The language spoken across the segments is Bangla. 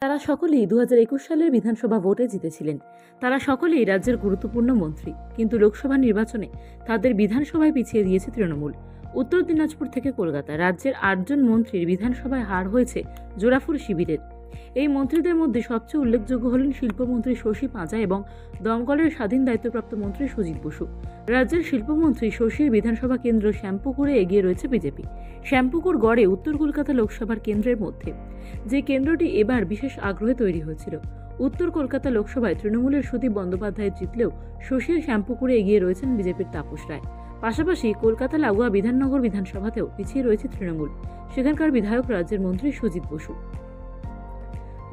তারা সকলেই 2021 সালের বিধানসভা ভোটে জিতেছিলেন। তারা সকলেই রাজ্যের গুরুত্বপূর্ণ মন্ত্রী, কিন্তু লোকসভা নির্বাচনে তাদের বিধানসভায় পিছিয়ে দিয়েছে তৃণমূল। উত্তর দিনাজপুর থেকে কলকাতা রাজ্যের 8 জন মন্ত্রীর বিধানসভায় হার হয়েছে জোড়াফুল শিবিরের। এই মন্ত্রীদের মধ্যে সবচেয়ে উল্লেখযোগ্য হলেন শিল্পমন্ত্রী শশী পাঁজা এবং দমকলের স্বাধীন দায়িত্বপ্রাপ্ত মন্ত্রী সুজিত বসু। রাজ্যের শিল্পমন্ত্রী শশীর বিধানসভা কেন্দ্র শ্যামপুকুরে এগিয়ে রয়েছে বিজেপি। শ্যামপুকুর গড়ে উত্তর কলকাতা লোকসভার কেন্দ্রের মধ্যে, যে কেন্দ্রটি এবার বিশেষ আগ্রহে তৈরি হয়েছিল। উত্তর কলকাতা লোকসভায় তৃণমূলের সুদীপ বন্দ্যোপাধ্যায় জিতলেও শশীর শ্যামপুকুরে এগিয়ে রয়েছেন বিজেপির তাপস রায়। পাশাপাশি কলকাতা লাগোয়া বিধাননগর বিধানসভাতেও পিছিয়ে রয়েছে তৃণমূল। সেখানকার বিধায়ক রাজ্যের মন্ত্রী সুজিত বসু।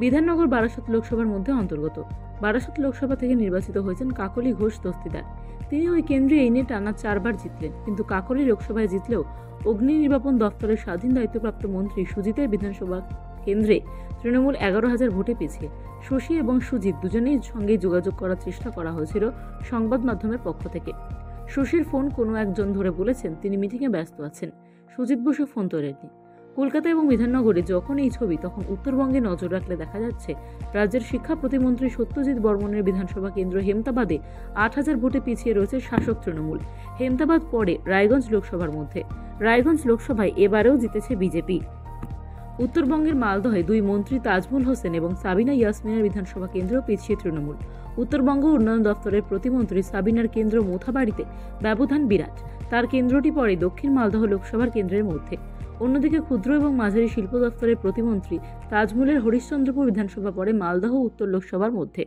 বিধাননগর বারাসত লোকসভার মধ্যে অন্তর্গত। বারাসত লোকসভা থেকে নির্বাচিত হয়েছেন কাকলি ঘোষ দস্তিদার। তিনি ওই কেন্দ্রে এই নিয়ে টানা 4 বার জিতলেন, কিন্তু কাকলি লোকসভায় জিতলেও অগ্নি নির্বাপন দপ্তরের স্বাধীন দায়িত্বপ্রাপ্ত মন্ত্রী সুজিতের বিধানসভা কেন্দ্রে তৃণমূল 11,000 ভোটে পিছিয়ে। শশী এবং সুজিত দুজনেই সঙ্গে যোগাযোগ করার চেষ্টা করা হয়েছিল সংবাদ মাধ্যমের পক্ষ থেকে। শশীর ফোন কোনো একজন ধরে বলেছেন তিনি মিটিংয়ে ব্যস্ত আছেন। সুজিত বসু ফোন তোলেননি। কলকাতা এবং বিধাননগরে যখন এই ছবি, তখন উত্তরবঙ্গে নজর রাখলে দেখা যাচ্ছে রাজ্যের শিক্ষা প্রতিমন্ত্রী সত্যজিৎ বর্মনের বিধানসভা কেন্দ্র হেমতাবাদে 8,000 ভোটে পিছিয়ে রয়েছে শাসক তৃণমূল। হেমতাবাদ পড়ে রায়গঞ্জ লোকসভার মধ্যে। রায়গঞ্জ লোকসভায় এবারেও জিতেছে বিজেপি। উত্তরবঙ্গের মালদহে 2 মন্ত্রী তাজমুল হোসেন এবং সাবিনা ইয়াসমিনের বিধানসভা কেন্দ্র পিছিয়ে তৃণমূল। উত্তরবঙ্গ উন্নয়ন দপ্তরের প্রতিমন্ত্রী সাবিনার কেন্দ্র মোথাবাড়িতে ব্যবধান বিরাট। তার কেন্দ্রটি পড়ে দক্ষিণ মালদহ লোকসভার কেন্দ্রের মধ্যে। অন্যদিকে ক্ষুদ্র এবং মাঝারি শিল্প দপ্তরের প্রতিমন্ত্রী তাজমুলের হরিশ্চন্দ্রপুর বিধানসভা পড়ে মালদহ উত্তর লোকসভার মধ্যে।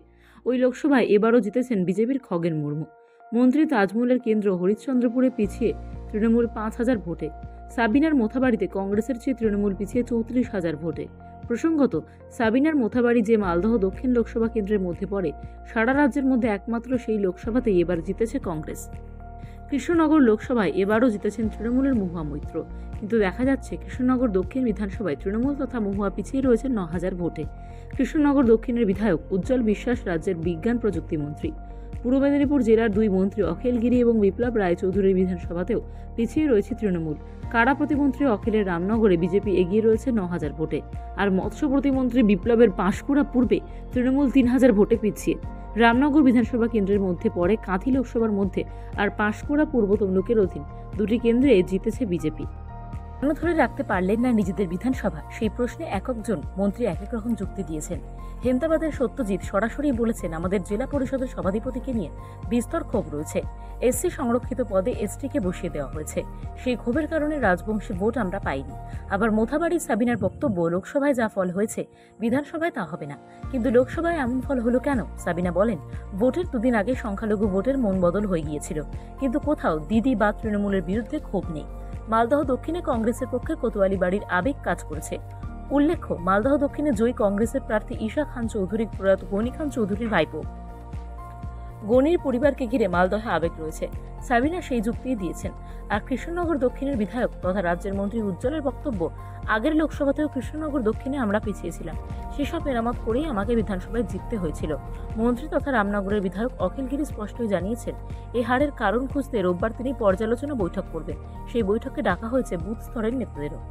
ওই লোকসভায় এবারও জিতেছেন বিজেপির খগেন মুর্মু। মন্ত্রী তাজমুলের কেন্দ্র হরিশ্চন্দ্রপুরে পিছিয়ে তৃণমূল 5,000 ভোটে। সাবিনার মোথাবাড়িতে কংগ্রেসের চেয়ে তৃণমূল পিছিয়ে 34,000 ভোটে। প্রসঙ্গত, সাবিনার মোথাবাড়ি যে মালদহ দক্ষিণ লোকসভা কেন্দ্রের মধ্যে পড়ে, সারা রাজ্যের মধ্যে একমাত্র সেই লোকসভাতেই এবার জিতেছে কংগ্রেস। কৃষ্ণনগর লোকসভায় এবারও জিতেছেন তৃণমূলের মহুয়া মৈত্র, কিন্তু দেখা যাচ্ছে কৃষ্ণনগর দক্ষিণ বিধানসভায় তৃণমূল তথা মহুয়া পিছিয়ে রয়েছে 9,000 ভোটে। কৃষ্ণনগর দক্ষিণের বিধায়ক উজ্জ্বল বিশ্বাস রাজ্যের বিজ্ঞান প্রযুক্তি মন্ত্রী। পূর্ব মেদিনীপুর জেলার 2 মন্ত্রী অখিলগিরি এবং বিপ্লব রায়চৌধুরীর বিধানসভাতেও পিছিয়ে রয়েছে তৃণমূল। কারা প্রতিমন্ত্রী অখিলের রামনগরে বিজেপি এগিয়ে রয়েছে 9,000 ভোটে। আর মৎস্য প্রতিমন্ত্রী বিপ্লবের পাঁশকুড়া পূর্বে তৃণমূল 3,000 ভোটে পিছিয়ে। রামনগর বিধানসভা কেন্দ্রের মধ্যে পড়ে কাঁথি লোকসভার মধ্যে, আর পাঁশকুড়া পূর্ব তমলুকের অধীন 2টি কেন্দ্রে জিতেছে বিজেপি। কেন ধরে রাখতে পারলেন না নিজেদের বিধানসভা, সেই প্রশ্নে একজন মন্ত্রী এক এক রকম যুক্তি দিয়েছেন। হেমতাবাদের সত্যজিৎ সরাসরি বলেছেন, আমাদের জেলা পরিষদের সভাধিপতিকে নিয়ে বিস্তর ক্ষোভ রয়েছে। এসসি সংরক্ষিত পদে এসটিকে বসিয়ে দেওয়া হয়েছে, সেই ক্ষোভের কারণে রাজবংশী ভোট আমরা পাইনি। আবার মোথাবাড়ির সাবিনার বক্তব্য, লোকসভায় যা ফল হয়েছে বিধানসভায় তা হবে না। কিন্তু লোকসভায় এমন ফল হলো কেন? সাবিনা বলেন, ভোটের 2 দিন আগে সংখ্যালঘু ভোটের মন বদল হয়ে গিয়েছিল, কিন্তু কোথাও দিদি বা তৃণমূলের বিরুদ্ধে ক্ষোভ নেই। মালদহ দক্ষিণে কংগ্রেসের পক্ষে কোতোয়ালি বাড়ির আবেগ কাজ করেছে। উল্লেখ্য, মালদহ দক্ষিণে জয়ী কংগ্রেসের প্রার্থী ঈশা খান চৌধুরী প্রয়াত গনি খান চৌধুরীর ভাইপো। গনির পরিবারকে ঘিরে মালদহে আবেগ রয়েছে, সাবিনা সেই যুক্তিই দিয়েছেন। আর কৃষ্ণনগর দক্ষিণের বিধায়ক তথা রাজ্যের মন্ত্রী উজ্জ্বলের বক্তব্য, আগের লোকসভাতেও কৃষ্ণনগর দক্ষিণে আমরা পিছিয়েছিলাম, সেসব মেরামত করেই আমাকে বিধানসভায় জিততে হয়েছিল। মন্ত্রী তথা রামনগরের বিধায়ক অখিলগিরি স্পষ্টই জানিয়েছেন, এই হারের কারণ খুঁজতে রোববার তিনি পর্যালোচনা বৈঠক করবেন। সেই বৈঠকে ডাকা হয়েছে বুথ স্তরের নেতাদেরও।